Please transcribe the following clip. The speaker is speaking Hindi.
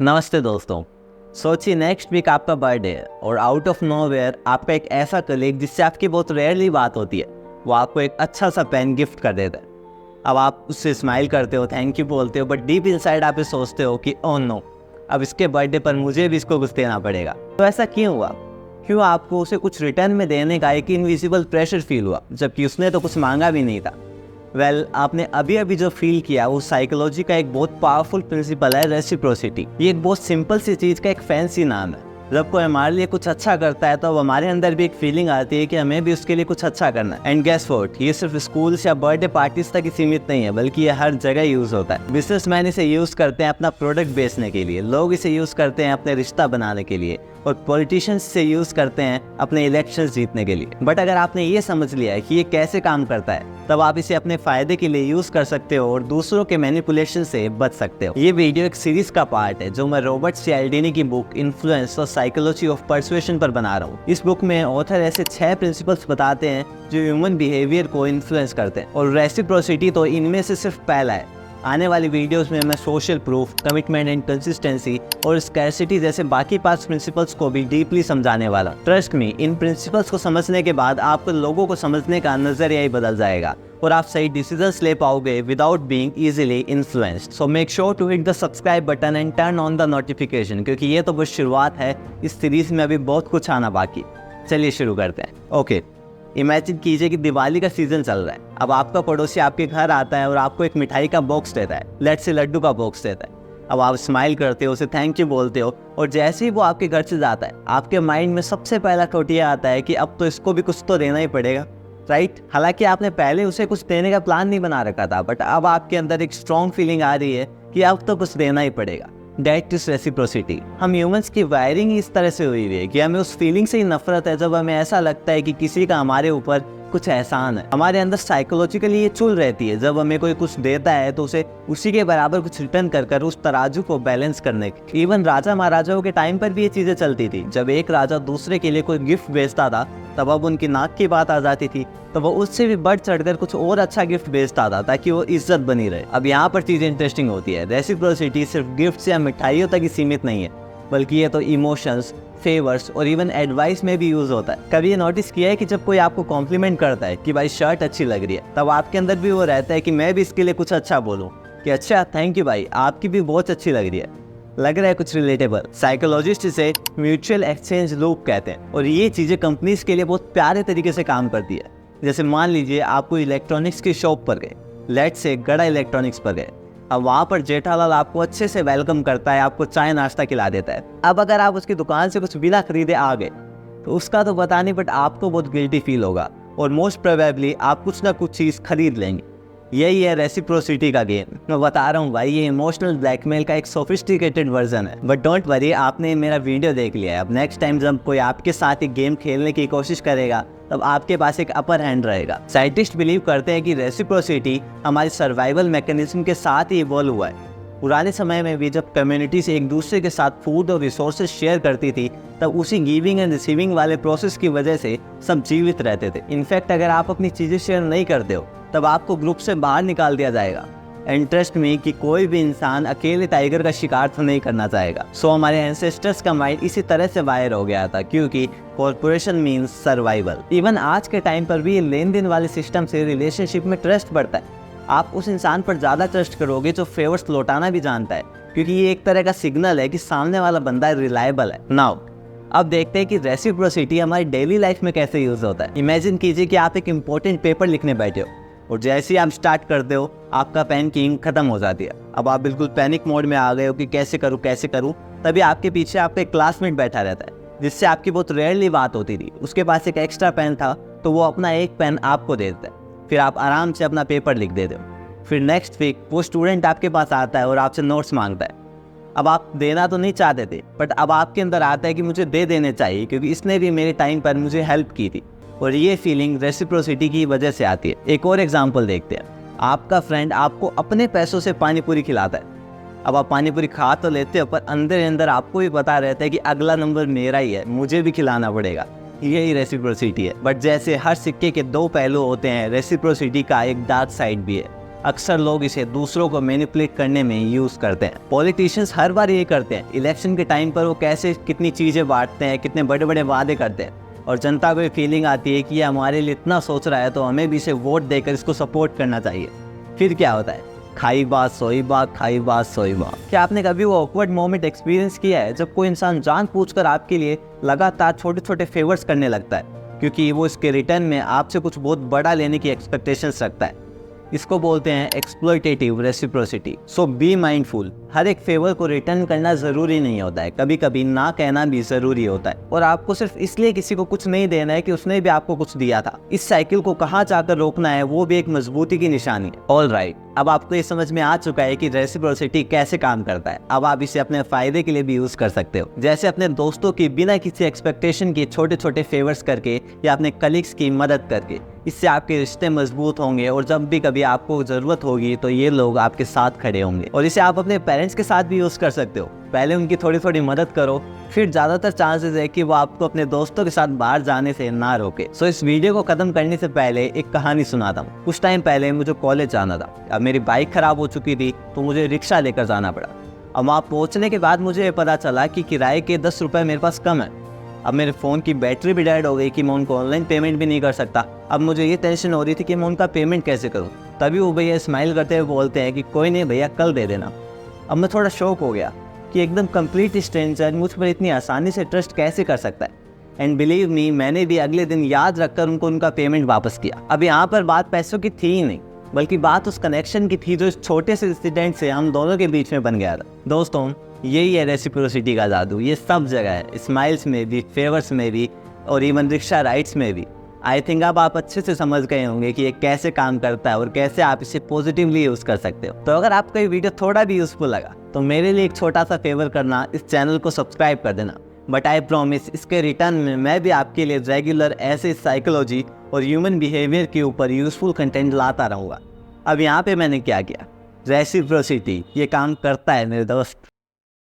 नमस्ते दोस्तों। सोचिए नेक्स्ट वीक आपका बर्थडे है और आउट ऑफ नोवेयर आपका एक ऐसा कलीग जिससे आपकी बहुत रेयरली बात होती है वो आपको एक अच्छा सा पेन गिफ्ट कर देता है। अब आप उससे स्माइल करते हो, थैंक यू बोलते हो, बट डीप इनसाइड आप ये सोचते हो कि ओह नो, अब इसके बर्थडे पर मुझे भी इसको कुछ देना पड़ेगा। तो ऐसा क्यों हुआ? क्यों आपको उसे कुछ रिटर्न में देने का एक इनविजिबल प्रेशर फील हुआ जबकि उसने तो कुछ मांगा भी नहीं था? आपने अभी अभी जो फील किया वो साइकोलॉजी का एक बहुत पावरफुल प्रिंसिपल है, रेसिप्रोसिटी। ये एक बहुत सिंपल सी चीज़ का एक फैंसी नाम है। जब कोई हमारे लिए कुछ अच्छा करता है तो अब हमारे अंदर भी एक फीलिंग आती है कि हमें भी उसके लिए कुछ अच्छा करना है। एंड गेस व्हाट, ये सिर्फ स्कूल्स या बर्थडे पार्टीज तक ही सीमित नहीं है, बल्कि ये हर जगह यूज होता है। बिजनेसमैन इसे यूज करते हैं अपना प्रोडक्ट बेचने के लिए, लोग इसे यूज करते हैं अपने रिश्ता बनाने के लिए, और पॉलिटिशियंस इसे यूज करते हैं अपने इलेक्शंस जीतने के लिए। बट अगर आपने ये समझ लिया है कि ये कैसे काम करता है, तब आप इसे अपने फायदे के लिए यूज कर सकते हो और दूसरों के मैनिपुलेशन से बच सकते हो। ये वीडियो एक सीरीज का पार्ट है जो मैं रॉबर्ट सियाल्डिनी की बुक इन्फ्लुएंस और साइकोलॉजी ऑफ परसुएशन पर बना रहा हूँ। इस बुक में ऑथर ऐसे 6 प्रिंसिपल्स बताते हैं जो ह्यूमन बिहेवियर को इन्फ्लुएंस करते हैं, और रेसिप्रोसिटी तो इनमें से सिर्फ पहला है। आने वाली वीडियोस में मैं social proof, commitment and consistency और स्कैरसिटी जैसे बाकी 5 प्रिंसिपल्स को भी डीपली समझाने वाला। ट्रस्ट मी, इन प्रिंसिपल्स को समझने के बाद आपको लोगों को समझने का नजरिया ही बदल जाएगा और आप सही डिसीजंस ले पाओगे without being easily influenced. So make sure to hit the subscribe button and turn on the notification, क्योंकि ये तो बस शुरुआत है, इस सीरीज में अभी बहुत कुछ आना बाकी। चलिए शुरू करते हैं। ओके, इमेजिन कीजिए कि दिवाली का सीजन चल रहा है। अब आपका पड़ोसी आपके घर आता है और आपको एक मिठाई का बॉक्स देता है, लेट्स से लड्डू का बॉक्स देता है। अब आप स्माइल करते हो, उसे थैंक यू बोलते हो, और जैसे ही वो आपके घर से जाता है आपके माइंड में सबसे पहला थॉट ये आता है कि अब तो इसको भी कुछ तो देना ही पड़ेगा, राइट? हालांकि आपने पहले उसे कुछ देने का प्लान नहीं बना रखा था, बट अब आपके अंदर एक स्ट्रॉन्ग फीलिंग आ रही है कि अब तो कुछ देना ही पड़ेगा। That is reciprocity. हम ह्यूमंस की वायरिंग इस तरह से हुई है कि हमें उस फीलिंग से ही नफरत है जब हमें ऐसा लगता है कि किसी का हमारे ऊपर कुछ एहसान है। हमारे अंदर साइकोलॉजिकली ये चुल रहती है, जब हमें कोई कुछ देता है तो उसे उसी के बराबर कुछ रिटर्न कर उस तराजू को बैलेंस करने की। इवन राजा महाराजाओं के टाइम पर भी ये चीजें चलती थी। जब एक राजा दूसरे के लिए कोई गिफ्ट बेचता था तब अब उनकी नाक की बात आ जाती थी, तो वो उससे भी बढ़ चढ़कर कुछ और अच्छा गिफ्ट बेचता था ताकि वो इज्जत बनी रहे। अब यहाँ पर चीजें इंटरेस्टिंग होती है। रेसिप्रोसिटी सिर्फ गिफ्ट्स या मिठाइयों तक ही सीमित नहीं है, बल्कि ये तो इमोशंस, फेवर्स और इवन एडवाइस में भी यूज होता है। कभी ये नोटिस किया है कि जब कोई आपको कॉम्प्लीमेंट करता है कि भाई शर्ट अच्छी लग रही है, तब आपके अंदर भी वो रहता है कि मैं भी इसके लिए कुछ अच्छा बोलूं कि अच्छा थैंक यू भाई, आपकी भी बहुत अच्छी लग रही है। लग रहा है कुछ रिलेटेबल? साइकोलॉजिस्ट इसे म्यूचुअल एक्सचेंज लूप कहते हैं, और ये चीजें कंपनीज के लिए बहुत प्यारे तरीके से काम करती है। जैसे मान लीजिए आप कोई इलेक्ट्रॉनिक्स की शॉप पर गए, लेट्स से गड़ा इलेक्ट्रॉनिक्स पर गए। अब वहाँ पर जेठालाल आपको अच्छे से वेलकम करता है, आपको चाय नाश्ता खिला देता है। अब अगर आप उसकी दुकान से कुछ बिना खरीदे आ गए तो उसका तो पता नहीं, बट आपको बहुत गिल्टी फील होगा और मोस्ट प्रोबेबली आप कुछ ना कुछ चीज़ खरीद लेंगे। यही है रेसिप्रोसिटी का गेम। मैं बता रहा हूँ भाई, ये इमोशनल ब्लैकमेल का एक सोफिस्टिकेटेड वर्जन है। बट डोंट वरी, आपने मेरा वीडियो देख लिया है। अब नेक्स्ट टाइम जब कोई आपके साथ एक गेम खेलने की कोशिश करेगा तब आपके पास एक अपर हैंड रहेगा। साइंटिस्ट बिलीव करते हैं कि रेसिप्रोसिटी हमारी सर्वाइवल मैकेनिज्म के साथ ही इवॉल्व हुआ है। पुराने समय में भी जब कम्युनिटीज एक दूसरे के साथ फूड और रिसोर्सेज शेयर करती थी, तब उसी गिविंग एंड रिसीविंग वाले प्रोसेस की वजह से सब जीवित रहते थे। इनफैक्ट अगर आप अपनी चीज़ें शेयर नहीं करते हो तब आपको ग्रुप से बाहर निकाल दिया जाएगा। इंटरेस्ट में कि कोई भी इंसान अकेले टाइगर का शिकार तो नहीं करना चाहेगा। सो हमारे एंसेस्टर्स का माइंड इसी तरह से वायर हो गया था, क्योंकि कॉर्पोरेशन मीन्स सर्वाइवल। इवन आज के टाइम पर भी लेन देन वाले सिस्टम से रिलेशनशिप में ट्रस्ट बढ़ता है। आप उस इंसान पर ज़्यादा ट्रस्ट करोगे जो फेवर्स लौटाना भी जानता है, क्योंकि ये एक तरह का सिग्नल है कि सामने वाला बंदा रिलायबल है। नाउ अब देखते हैं कि रेसिप्रोसिटी हमारी डेली लाइफ में कैसे यूज होता है। इमेजिन कीजिए कि आप एक इंपॉर्टेंट पेपर लिखने बैठे हो और जैसे ही आप स्टार्ट करते हो आपका पेन की इंक खत्म हो जाती है। अब आप बिल्कुल पैनिक मोड में आ गए हो कि कैसे करूँ। तभी आपके पीछे आपका एक क्लासमेट बैठा रहता है जिससे आपकी बहुत रेयरली बात होती थी। उसके पास एक एक्स्ट्रा पेन था तो वो अपना एक पेन आपको दे देता है, फिर आप आराम से अपना पेपर लिख देते हो। फिर नेक्स्ट वीक वो स्टूडेंट आपके पास आता है और आपसे नोट्स मांगता है। अब आप देना तो नहीं चाहते थे, बट अब आपके अंदर आता है कि मुझे दे देने चाहिए क्योंकि इसने भी मेरे टाइम पर मुझे हेल्प की थी, और ये फीलिंग रेसिप्रोसिटी की वजह से आती है। एक और एग्जांपल देखते हैं। आपका फ्रेंड आपको अपने पैसों से पानी पूरी खिलाता है। अब आप पानी पूरी खा तो लेते हो, पर अंदर अंदर आपको भी पता रहता है कि अगला नंबर मेरा ही है, मुझे भी खिलाना पड़ेगा। यही रेसिप्रोसिटी है। बट जैसे हर सिक्के के 2 पहलू होते हैं, रेसिप्रोसिटी का एक डार्क साइड भी है। अक्सर लोग इसे दूसरों को मैनिपुलेट करने में यूज़ करते हैं। पॉलिटिशियंस हर बार ये करते हैं, इलेक्शन के टाइम पर वो कैसे कितनी चीज़ें बांटते हैं, कितने बड़े बड़े वादे करते हैं, और जनता को ये फीलिंग आती है कि ये हमारे लिए इतना सोच रहा है तो हमें भी इसे वोट देकर इसको सपोर्ट करना चाहिए। फिर क्या होता है, खाई बात सोई बात, खाई बात सोई बात। क्या आपने कभी वो ऑकवर्ड मोमेंट एक्सपीरियंस किया है जब कोई इंसान जानबूझकर आपके लिए लगातार छोटे छोटे फेवर्स करने लगता है क्योंकि वो इसके रिटर्न में आपसे कुछ बहुत बड़ा लेने की एक्सपेक्टेशंस रखता है? इसको बोलते हैं exploitative reciprocity. So be mindful, हर एक फेवर को रिटर्न करना ज़रूरी नहीं होता है, कभी कभी ना कहना भी ज़रूरी होता है। और आपको सिर्फ इसलिए किसी को कुछ नहीं देना है कि उसने भी आपको कुछ दिया था। इस साइकिल को कहाँ जाकर रोकना है वो भी एक मजबूती की निशानी है। ऑल राइट, अब आपको ये समझ में आ चुका है कि रेसिप्रोसिटी कैसे काम करता है। अब आप इसे अपने फ़ायदे के लिए भी यूज़ कर सकते हो, जैसे अपने दोस्तों की बिना किसी एक्सपेक्टेशन के छोटे छोटे फेवर्स करके या अपने कलीग्स की मदद करके। इससे आपके रिश्ते मजबूत होंगे और जब भी कभी आपको ज़रूरत होगी तो ये लोग आपके साथ खड़े होंगे। और इसे आप अपने पेरेंट्स के साथ भी यूज़ कर सकते हो। पहले उनकी थोड़ी थोड़ी मदद करो, फिर ज़्यादातर चांसेस है कि वो आपको अपने दोस्तों के साथ बाहर जाने से ना रोके। सो इस वीडियो को ख़त्म करने से पहले एक कहानी सुनाता हूँ। कुछ टाइम पहले मुझे कॉलेज जाना था। अब मेरी बाइक ख़राब हो चुकी थी तो मुझे रिक्शा लेकर जाना पड़ा। अब वहाँ पहुँचने के बाद मुझे पता चला कि किराए के 10 रुपये मेरे पास कम है। अब मेरे फ़ोन की बैटरी भी डेड हो गई कि मैं उनको ऑनलाइन पेमेंट भी नहीं कर सकता। अब मुझे ये टेंशन हो रही थी कि मैं उनका पेमेंट कैसे करूँ। तभी वो भैया स्माइल करते हुए बोलते हैं कि कोई नहीं भैया, कल दे देना। अब मैं थोड़ा शॉक हो गया कि एकदम कंप्लीट स्ट्रेंजर मुझ पर इतनी आसानी से ट्रस्ट कैसे कर सकता है। एंड बिलीव मी, मैंने भी अगले दिन याद रखकर उनका पेमेंट वापस किया। अब यहाँ पर बात पैसों की थी ही नहीं, बल्कि बात उस कनेक्शन की थी जो इस छोटे से इंसिडेंट से हम दोनों के बीच में बन गया था। दोस्तों, यही है रेसिप्रोसिटी का जादू। ये सब जगह है, स्माइल्स में भी, फेवर्स में भी, और इवन रिक्शा राइड्स में भी। आई थिंक अब आप अच्छे से समझ गए होंगे कि ये कैसे काम करता है और कैसे आप इसे पॉजिटिवली यूज़ कर सकते हो। तो अगर आपको ये वीडियो थोड़ा भी यूज़फुल लगा तो मेरे लिए एक छोटा सा फेवर करना, इस चैनल को सब्सक्राइब कर देना। बट आई प्रॉमिस, इसके रिटर्न में मैं भी आपके लिए रेगुलर ऐसे साइकोलॉजी और ह्यूमन बिहेवियर के ऊपर यूज़फुल कंटेंट लाता रहूँगा। अब यहाँ पे मैंने क्या किया, रेसिप्रोसिटी ये काम करता है मेरे दोस्त।